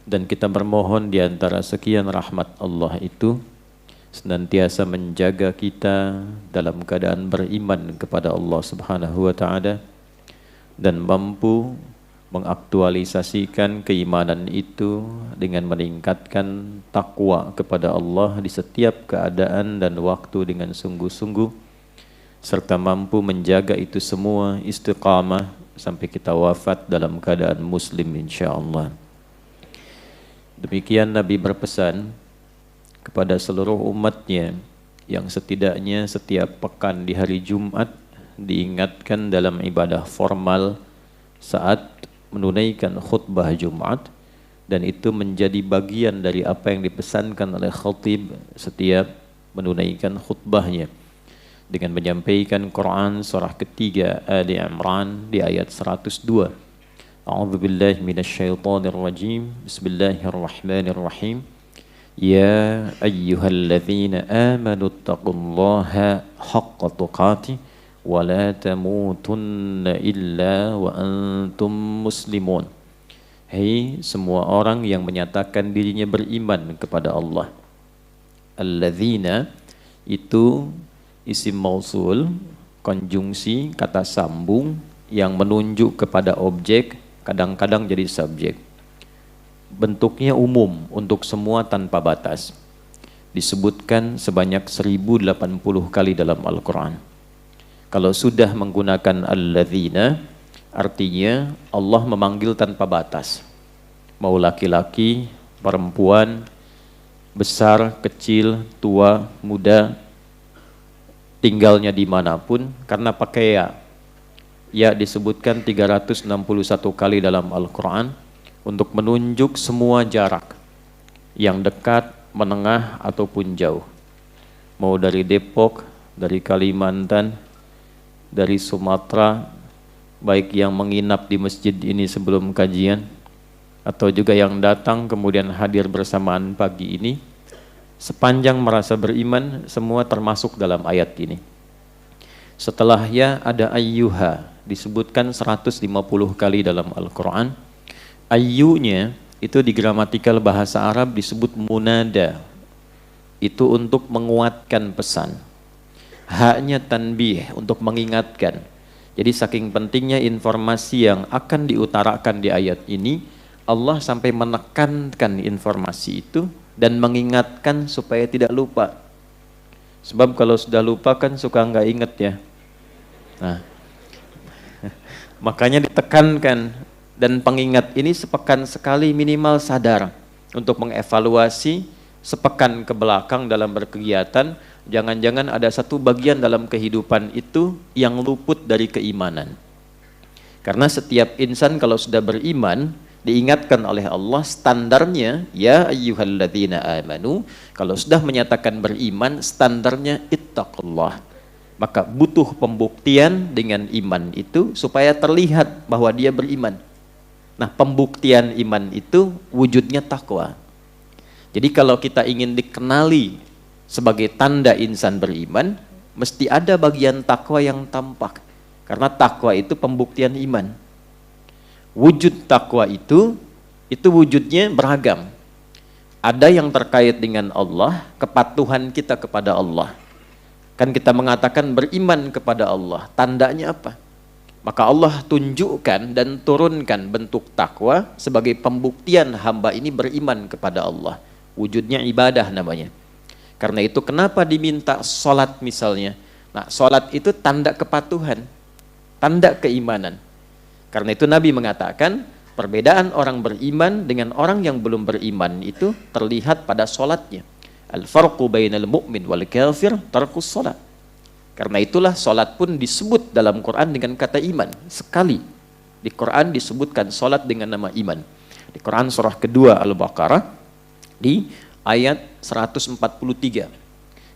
Dan kita bermohon di antara sekian rahmat Allah itu senantiasa menjaga kita dalam keadaan beriman kepada Allah Subhanahu wa taala dan mampu mengaktualisasikan keimanan itu dengan meningkatkan takwa kepada Allah di setiap keadaan dan waktu dengan sungguh-sungguh, serta mampu menjaga itu semua istiqamah sampai kita wafat dalam keadaan muslim insyaallah. Demikian Nabi berpesan kepada seluruh umatnya yang setidaknya setiap pekan di hari Jumat diingatkan dalam ibadah formal saat menunaikan khutbah Jumat, dan itu menjadi bagian dari apa yang dipesankan oleh khatib setiap menunaikan khutbahnya dengan menyampaikan Quran surah ketiga Ali Imran di ayat 102. A'udzu billahi minasyaitonir rajim. Bismillahirrahmanirrahim. Ya ayyuhalladzina amanu taqullaha haqqa tuqatih wa la tamutunna illa wa antum muslimun. Hei semua orang yang menyatakan dirinya beriman kepada Allah. Alladzina itu isim mausul, konjungsi, kata sambung yang menunjuk kepada objek, kadang-kadang jadi subjek. Bentuknya umum untuk semua tanpa batas. Disebutkan sebanyak 1080 kali dalam Al-Quran. Kalau sudah menggunakan alladzina, artinya Allah memanggil tanpa batas. Mau laki-laki, perempuan, besar, kecil, tua, muda, tinggalnya dimanapun, karena pakai ya. Ya disebutkan 361 kali dalam Al-Quran untuk menunjuk semua jarak, yang dekat, menengah, ataupun jauh. Mau dari Depok, dari Kalimantan, dari Sumatera, baik yang menginap di masjid ini sebelum kajian, atau juga yang datang kemudian hadir bersamaan pagi ini, sepanjang merasa beriman, semua termasuk dalam ayat ini. Setelahnya ada ayyuha, disebutkan 150 kali dalam Al-Quran. Ayyunya itu di gramatikal bahasa Arab disebut munada, itu untuk menguatkan pesan. Haknya tanbih, untuk mengingatkan. Jadi saking pentingnya informasi yang akan diutarakan di ayat ini, Allah sampai menekankan informasi itu dan mengingatkan supaya tidak lupa. Sebab kalau sudah lupa kan suka nggak inget ya. Nah, makanya ditekankan, dan pengingat ini sepekan sekali minimal sadar untuk mengevaluasi sepekan ke belakang dalam berkegiatan. Jangan-jangan ada satu bagian dalam kehidupan itu yang luput dari keimanan. Karena setiap insan kalau sudah beriman, diingatkan oleh Allah standarnya, ya ayyuhalladzina amanu, kalau sudah menyatakan beriman, standarnya ittaqullah. Maka butuh pembuktian dengan iman itu supaya terlihat bahwa dia beriman. Nah, pembuktian iman itu wujudnya takwa. Jadi kalau kita ingin dikenali sebagai tanda insan beriman, mesti ada bagian takwa yang tampak. Karena takwa itu pembuktian iman. Wujud takwa itu wujudnya beragam. Ada yang terkait dengan Allah, kepatuhan kita kepada Allah. Kan kita mengatakan beriman kepada Allah, tandanya apa? Maka Allah tunjukkan dan turunkan bentuk takwa sebagai pembuktian hamba ini beriman kepada Allah. Wujudnya ibadah namanya. Karena itu kenapa diminta sholat misalnya? Nah, sholat itu tanda kepatuhan, tanda keimanan. Karena itu Nabi mengatakan perbedaan orang beriman dengan orang yang belum beriman itu terlihat pada sholatnya. Al-farqu bainal mu'min wal kafir tarkus sholat. Karena itulah sholat pun disebut dalam Quran dengan kata iman. Sekali di Quran disebutkan sholat dengan nama iman. Di Quran surah kedua Al-Baqarah di ayat 143.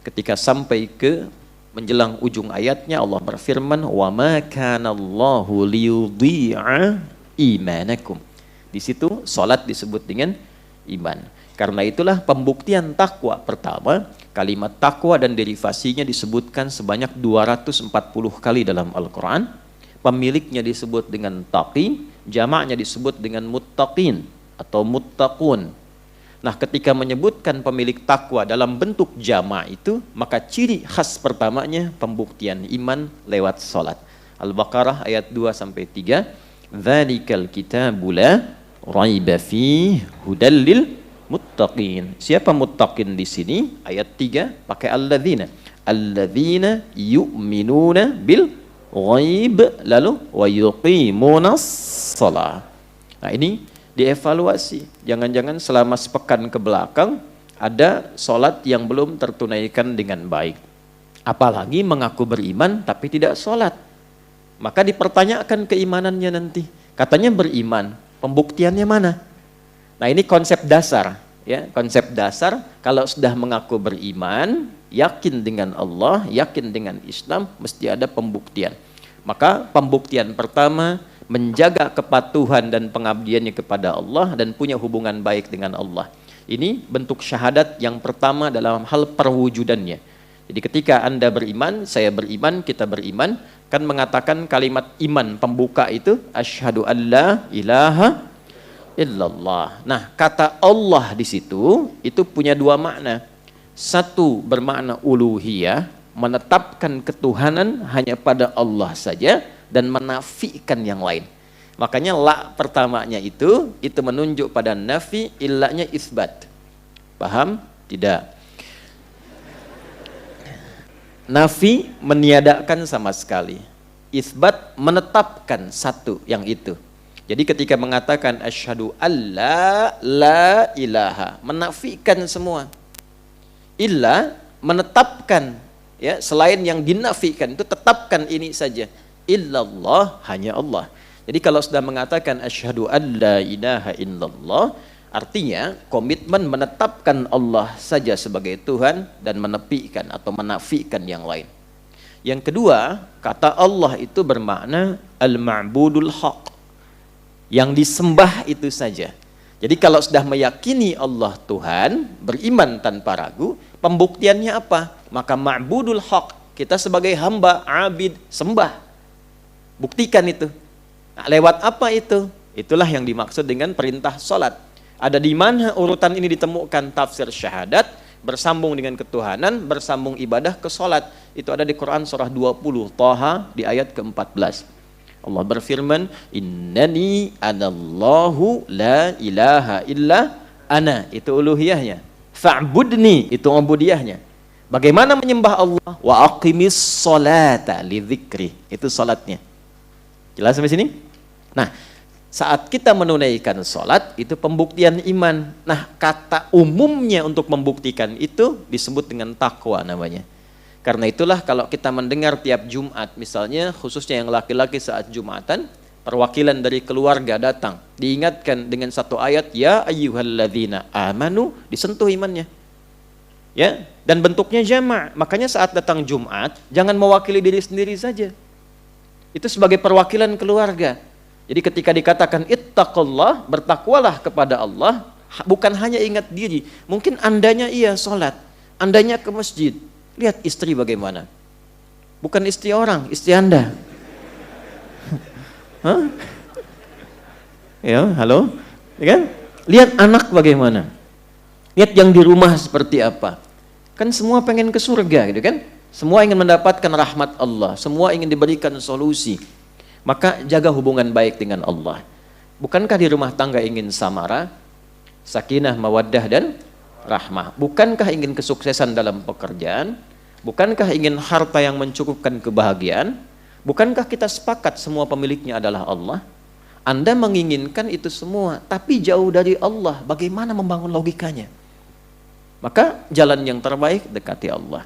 Ketika sampai ke menjelang ujung ayatnya Allah berfirman, "Wa ma kana Allahu liyudhi'a imanakum." Di situ salat disebut dengan iman. Karena itulah pembuktian takwa pertama, kalimat takwa dan derivasinya disebutkan sebanyak 240 kali dalam Al-Quran. Pemiliknya disebut dengan taqi, jamaknya disebut dengan muttaqin. atau muttaqun. Nah, ketika menyebutkan pemilik takwa dalam bentuk jama' itu, maka ciri khas pertamanya pembuktian iman lewat salat. Al-Baqarah ayat 2-3. Dzalikal kitabu la raiba fihi hudal lil muttaqin. Siapa muttaqin di sini? Ayat 3 pakai alladzina. Alladzina yu'minuna bil ghaib lalu wa yuqimunas shalah. Nah, ini dievaluasi. Jangan-jangan selama sepekan ke belakang ada sholat yang belum tertunaikan dengan baik. Apalagi mengaku beriman tapi tidak sholat. Maka dipertanyakan keimanannya nanti. Katanya beriman, pembuktiannya mana? Nah, ini konsep dasar. Ya, konsep dasar kalau sudah mengaku beriman, yakin dengan Allah, yakin dengan Islam, mesti ada pembuktian. Maka pembuktian pertama, menjaga kepatuhan dan pengabdiannya kepada Allah dan punya hubungan baik dengan Allah. Ini bentuk syahadat yang pertama dalam hal perwujudannya. Jadi ketika Anda beriman, saya beriman, kita beriman, kan mengatakan kalimat iman pembuka itu asyhadu alla ilaha illallah. Nah, kata Allah di situ itu punya dua makna. Satu bermakna uluhiyah, menetapkan ketuhanan hanya pada Allah saja dan menafikan yang lain. Makanya la pertamanya itu menunjuk pada nafi, illanya isbat. Paham? Tidak. Nafi meniadakan sama sekali. Isbat menetapkan satu yang itu. Jadi ketika mengatakan asyhadu alla la ilaha, menafikan semua. Illa menetapkan, ya, selain yang dinafikan itu tetapkan ini saja. Illallah, hanya Allah. Jadi kalau sudah mengatakan asyhadu alla ilaha illallah, artinya komitmen menetapkan Allah saja sebagai Tuhan dan menepikan atau menafikan yang lain. Yang kedua, kata Allah itu bermakna al-ma'budul haq, yang disembah itu saja. Jadi kalau sudah meyakini Allah Tuhan, beriman tanpa ragu, pembuktiannya apa? Maka ma'budul haq, kita sebagai hamba, abid, sembah. Buktikan itu. Nah, lewat apa itu? Itulah yang dimaksud dengan perintah salat. Ada di mana urutan ini ditemukan tafsir syahadat, bersambung dengan ketuhanan, bersambung ibadah ke salat. Itu ada di Quran surah 20, Thaha di ayat ke-14. Allah berfirman, innani anallahu la ilaha illa ana. Itu uluhiyahnya. Fa'budni, itu ubudiyahnya. Bagaimana menyembah Allah? Wa aqimis salata li dzikri. Itu salatnya. Jelas sampai sini? Nah, saat kita menunaikan sholat, itu pembuktian iman. Nah, kata umumnya untuk membuktikan itu disebut dengan takwa namanya. Karena itulah kalau kita mendengar tiap Jumat, misalnya khususnya yang laki-laki saat Jumatan, perwakilan dari keluarga datang, diingatkan dengan satu ayat, ya ayyuhalladzina amanu, disentuh imannya. Ya, dan bentuknya jama'. Makanya saat datang Jumat, jangan mewakili diri sendiri saja. Itu sebagai perwakilan keluarga. Jadi ketika dikatakan ittaqullah, bertakwalah kepada Allah, bukan hanya ingat diri. Mungkin andanya iya sholat, andanya ke masjid. Lihat istri bagaimana. Bukan istri orang, istri Anda. Hah? Ya, halo? Ya kan? Lihat anak bagaimana. Lihat yang di rumah seperti apa. Kan semua pengen ke surga gitu kan? Semua ingin mendapatkan rahmat Allah, semua ingin diberikan solusi. Maka jaga hubungan baik dengan Allah. Bukankah di rumah tangga ingin samara, sakinah, mawaddah dan rahmah? Bukankah ingin kesuksesan dalam pekerjaan? Bukankah ingin harta yang mencukupkan kebahagiaan? Bukankah kita sepakat semua pemiliknya adalah Allah? Anda menginginkan itu semua, tapi jauh dari Allah. Bagaimana membangun logikanya? Maka jalan yang terbaik dekati Allah.